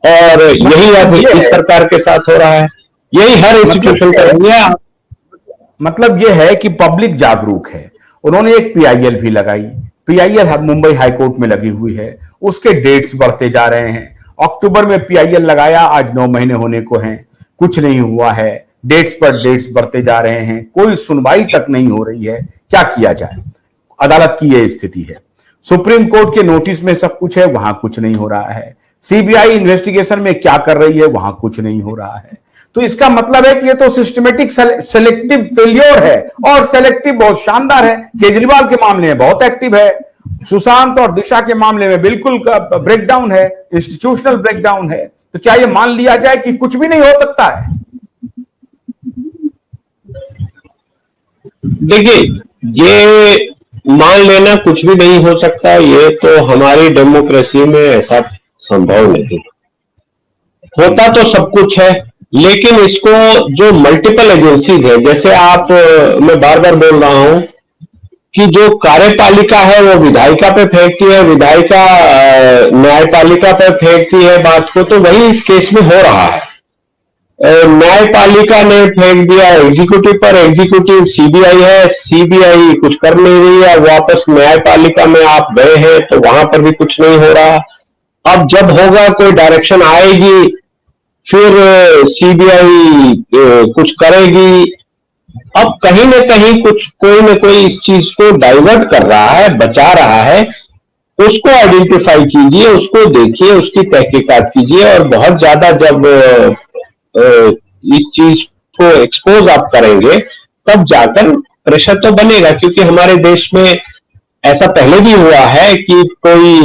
और यही अब इस सरकार के साथ हो रहा है, यही हर इंस्टीट्यूशन का है। मतलब यह है कि पब्लिक जागरूक है। उन्होंने एक पीआईएल भी लगाई, पीआईएल मुंबई हाईकोर्ट में लगी हुई है, उसके डेट्स बढ़ते जा रहे हैं। अक्टूबर में पीआईएल लगाया, आज 9 महीने होने को हैं, कुछ नहीं हुआ है, डेट्स पर डेट्स बढ़ते जा रहे हैं, कोई सुनवाई तक नहीं हो रही है। क्या किया जाए? अदालत की यह स्थिति है। सुप्रीम कोर्ट के नोटिस में सब कुछ है, वहां कुछ नहीं हो रहा है। सीबीआई इन्वेस्टिगेशन में क्या कर रही है, वहां कुछ नहीं हो रहा है। तो इसका मतलब है कि ये तो सिस्टमेटिक सेलेक्टिव फेल्योर है, और सेलेक्टिव बहुत शानदार है। केजरीवाल के मामले में बहुत एक्टिव है, सुशांत और दिशा के मामले में बिल्कुल ब्रेकडाउन है, इंस्टीट्यूशनल ब्रेकडाउन है। तो क्या ये मान लिया जाए कि कुछ भी नहीं हो सकता है? देखिए, ये मान लेना कुछ भी नहीं हो सकता, ये तो हमारी डेमोक्रेसी में ऐसा संभव नहीं। होता तो सब कुछ है, लेकिन इसको जो मल्टीपल एजेंसीज है, जैसे आप, मैं बार बार बोल रहा हूं कि जो कार्यपालिका है वो विधायिका पे फेंकती है, विधायिका न्यायपालिका पे फेंकती है बात को, तो वही इस केस में हो रहा है। न्यायपालिका ने फेंक दिया एग्जीक्यूटिव पर, एग्जीक्यूटिव सीबीआई है, सीबीआई कुछ कर नहीं रही है, वापस न्यायपालिका में आप गए हैं तो वहां पर भी कुछ नहीं हो रहा। अब जब होगा, कोई डायरेक्शन आएगी, फिर सीबीआई कुछ करेगी। अब कहीं ना कहीं कुछ कोई ना कोई इस चीज को डाइवर्ट कर रहा है, बचा रहा है। उसको आइडेंटिफाई कीजिए, उसको देखिए, उसकी तहकीकात कीजिए, और बहुत ज्यादा जब इस चीज को एक्सपोज आप करेंगे तब जाकर प्रेशर तो बनेगा। क्योंकि हमारे देश में ऐसा पहले भी हुआ है कि कोई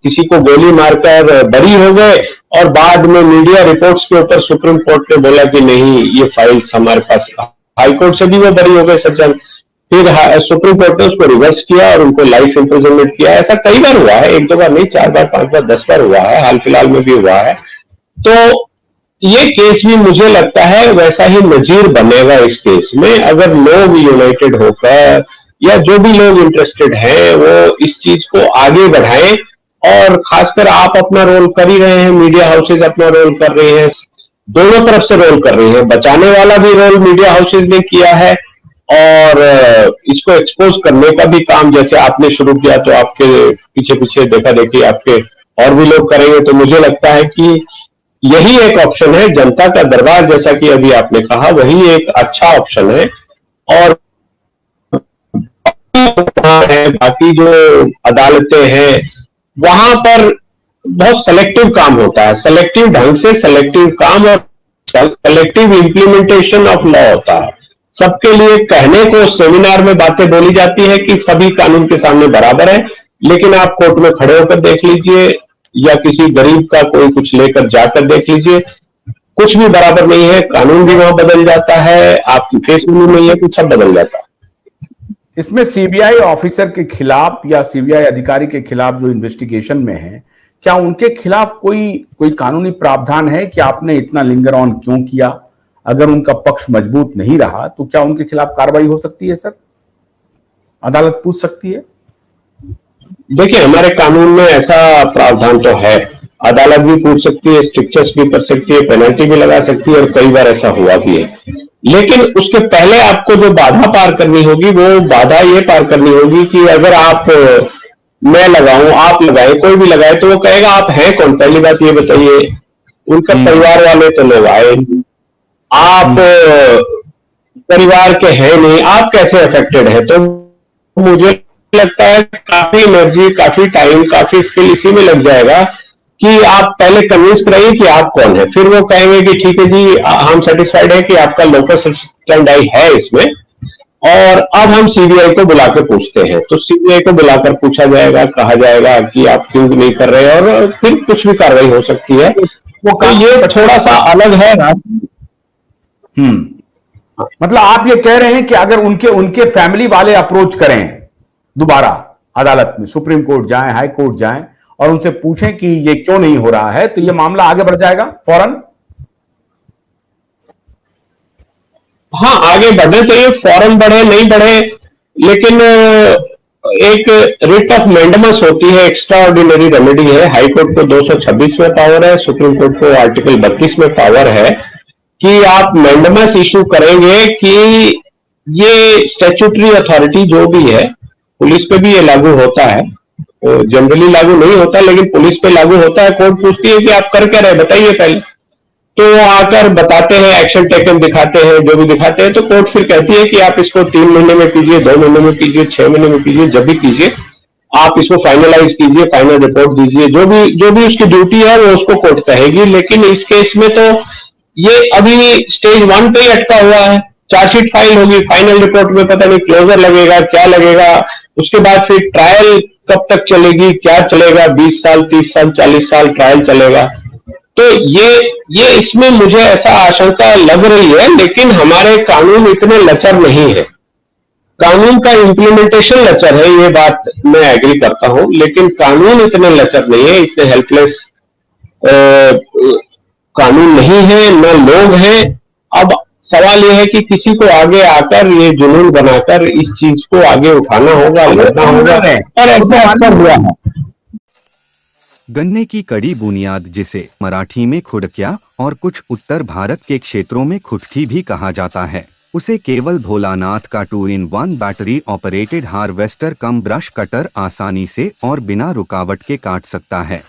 किसी को गोली मारकर बरी हो गए, और बाद में मीडिया रिपोर्ट्स के ऊपर सुप्रीम कोर्ट ने बोला कि नहीं, ये फाइल्स हमारे पास, हाईकोर्ट से भी वो बरी हो गए सज्जन। फिर सुप्रीम कोर्ट ने उसको रिवर्स किया और उनको लाइफ इम्प्रिजनमेंट किया। ऐसा कई बार हुआ है, एक दो बार नहीं, 4 बार, 5 बार, 10 बार हुआ है, हाल फिलहाल में भी हुआ है। तो ये केस भी मुझे लगता है वैसा ही नजीर बनेगा इस केस में, अगर लोग यूनाइटेड होकर, या जो भी लोग इंटरेस्टेड हैं, वो इस चीज को आगे बढ़ाएं। और खासकर आप अपना रोल कर ही रहे हैं, मीडिया हाउसेज अपना रोल कर रहे हैं, दोनों तरफ से रोल कर रही हैं। बचाने वाला भी रोल मीडिया हाउसेज ने किया है, और इसको एक्सपोज करने का भी काम जैसे आपने शुरू किया, तो आपके पीछे पीछे देखा देखी आपके और भी लोग करेंगे। तो मुझे लगता है कि यही एक ऑप्शन है, जनता का दरबार, जैसा कि अभी आपने कहा, वही एक अच्छा ऑप्शन है। और बाकी जो अदालतें हैं वहां पर बहुत सेलेक्टिव काम होता है, सेलेक्टिव ढंग से सेलेक्टिव काम और सेलेक्टिव इंप्लीमेंटेशन ऑफ लॉ होता है। सबके लिए कहने को सेमिनार में बातें बोली जाती है कि सभी कानून के सामने बराबर है, लेकिन आप कोर्ट में खड़े होकर देख लीजिए, या किसी गरीब का कोई कुछ लेकर जाकर देख लीजिए, कुछ भी बराबर नहीं है। कानून भी वहां बदल जाता है, आपकी फेस वैल्यू नहीं है, कुछ सब बदल जाता है। इसमें सीबीआई ऑफिसर के खिलाफ या सीबीआई अधिकारी के खिलाफ जो इन्वेस्टिगेशन में है, क्या उनके खिलाफ कोई कानूनी प्रावधान है कि आपने इतना लिंगर ऑन क्यों किया? अगर उनका पक्ष मजबूत नहीं रहा तो क्या उनके खिलाफ कार्रवाई हो सकती है? सर, अदालत पूछ सकती है? देखिए, हमारे कानून में ऐसा प्रावधान तो है, अदालत भी पूछ सकती है, स्ट्रिक्चर्स भी कर सकती है, पेनल्टी भी लगा सकती है, और कई बार ऐसा हुआ भी है। लेकिन उसके पहले आपको जो बाधा पार करनी होगी, वो बाधा ये पार करनी होगी कि अगर आप, मैं लगाऊं, आप लगाए, कोई भी लगाए, तो वो कहेगा आप हैं कौन? पहली बात ये बताइए। उनका परिवार वाले तो लोग आए, आप परिवार के हैं नहीं, आप कैसे अफेक्टेड है? तो मुझे लगता है काफी एनर्जी, काफी टाइम, काफी स्किल इसी में लग जाएगा कि आप पहले कन्विंस कराइए कि आप कौन है। फिर वो कहेंगे कि ठीक है जी, हम सेटिस्फाइड है कि आपका लोकस स्टैंडाई है इसमें, और अब हम सीबीआई को बुला के पूछते हैं। तो सीबीआई को बुलाकर पूछा जाएगा, कहा जाएगा कि आप क्यों नहीं कर रहे, और फिर कुछ भी कार्रवाई हो सकती है। वो तो ये थोड़ा सा अलग है ना। मतलब आप ये कह रहे हैं कि अगर उनके फैमिली वाले अप्रोच करें दोबारा अदालत में, सुप्रीम कोर्ट जाएं, हाई कोर्ट जाएं, और उनसे पूछें कि ये क्यों नहीं हो रहा है, तो ये मामला आगे बढ़ जाएगा फौरन? हाँ, आगे बढ़ना चाहिए, फौरन बढ़े नहीं बढ़े, लेकिन एक रिट ऑफ मैंडेमस होती है, एक्स्ट्रा ऑर्डिनरी रेमेडी है। हाई कोर्ट को 226 में पावर है, सुप्रीम कोर्ट को आर्टिकल 32 में पावर है कि आप मैंडेमस इशू करेंगे कि ये स्टैट्यूटरी अथॉरिटी जो भी है, पुलिस पे भी ये लागू होता है, जनरली लागू नहीं होता लेकिन पुलिस पे लागू होता है। कोर्ट पूछती है कि आप कर क्या रहे बताइए पहले, तो वो आकर बताते हैं, एक्शन टेकन दिखाते हैं, जो भी दिखाते हैं, तो कोर्ट फिर कहती है कि आप इसको 3 महीने में कीजिए, 2 महीने में कीजिए, 6 महीने में कीजिए, जब भी कीजिए आप इसको फाइनलाइज कीजिए, फाइनल रिपोर्ट दीजिए, जो भी उसकी ड्यूटी है वो उसको कोर्ट कहेगी। लेकिन इस केस में तो ये अभी स्टेज 1 पे ही अटका हुआ है। चार्जशीट फाइल होगी, फाइनल रिपोर्ट में पता नहीं क्लोजर लगेगा, क्या लगेगा, उसके बाद फिर ट्रायल कब तक चलेगी, क्या चलेगा, 20 साल, 30 साल, 40 साल ट्रायल चलेगा। तो ये इसमें मुझे ऐसा आशंका लग रही है। लेकिन हमारे कानून इतने लचर नहीं है, कानून का इम्प्लीमेंटेशन लचर है, ये बात मैं एग्री करता हूं, लेकिन कानून इतने लचर नहीं है, इतने हेल्पलेस कानून नहीं है, न लोग हैं। अब सवाल यह है कि किसी को आगे आकर ये जुनून बनाकर इस चीज को आगे उठाना होगा, लड़ना होगा, और ऐसा अक्सर हुआ है। गन्ने की कड़ी बुनियाद, जिसे मराठी में खुडक्या और कुछ उत्तर भारत के क्षेत्रों में खुटकी भी कहा जाता है, उसे केवल भोलानाथ का 2-in-1 बैटरी ऑपरेटेड हार्वेस्टर कम ब्रश कटर आसानी से और बिना रुकावट के काट सकता है।